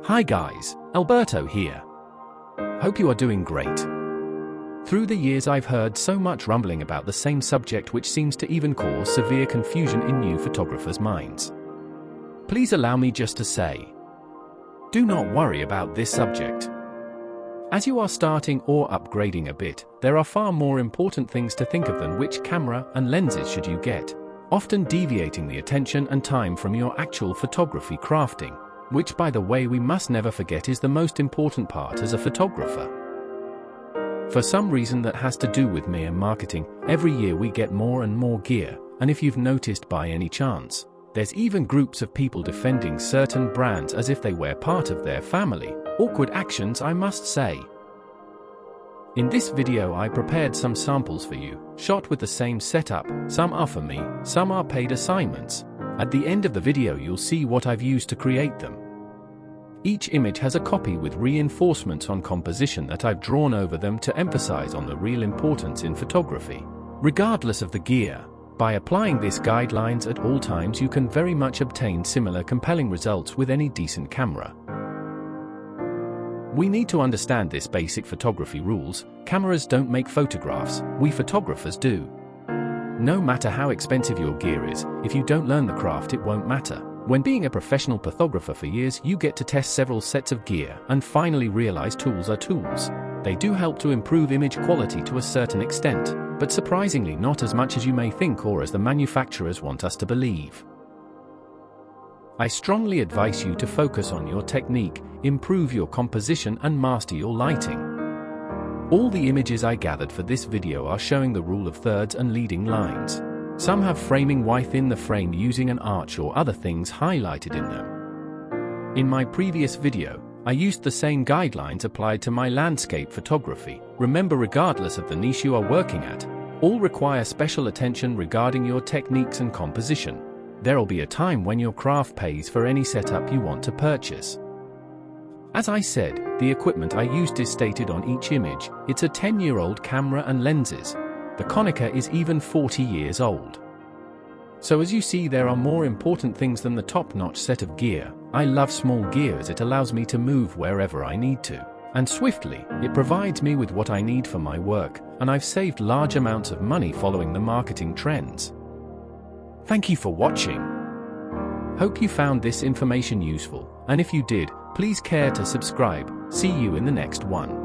Hi guys, Alberto here. Hope you are doing great. Through the years I've heard so much rumbling about the same subject which seems to even cause severe confusion in new photographers' minds. Please allow me just to say, do not worry about this subject. As you are starting or upgrading a bit, there are far more important things to think of than which camera and lenses should you get, often deviating the attention and time from your actual photography crafting, which by the way we must never forget is the most important part as a photographer. For some reason that has to do with mere marketing, every year we get more and more gear, and if you've noticed by any chance, there's even groups of people defending certain brands as if they were part of their family. Awkward actions, I must say. In this video I prepared some samples for you, shot with the same setup. Some are for me, some are paid assignments. At the end of the video you'll see what I've used to create them. Each image has a copy with reinforcements on composition that I've drawn over them to emphasize on the real importance in photography, regardless of the gear. By applying these guidelines at all times you can very much obtain similar compelling results with any decent camera. We need to understand this basic photography rules. Cameras don't make photographs, we photographers do. No matter how expensive your gear is, if you don't learn the craft it won't matter. When being a professional photographer for years you get to test several sets of gear and finally realize tools are tools. They do help to improve image quality to a certain extent, but surprisingly not as much as you may think or as the manufacturers want us to believe. I strongly advise you to focus on your technique, improve your composition and master your lighting. All the images I gathered for this video are showing the rule of thirds and leading lines. Some have framing within the frame using an arch or other things highlighted in them. In my previous video, I used the same guidelines applied to my landscape photography. Remember, regardless of the niche you are working at, all require special attention regarding your techniques and composition. There'll be a time when your craft pays for any setup you want to purchase. As I said, the equipment I used is stated on each image. It's a 10-year-old camera and lenses. The Konica is even 40 years old. So as you see, there are more important things than the top-notch set of gear. I love small gear as it allows me to move wherever I need to, and swiftly. It provides me with what I need for my work, and I've saved large amounts of money following the marketing trends. Thank you for watching. Hope you found this information useful, and if you did, please care to subscribe. See you in the next one.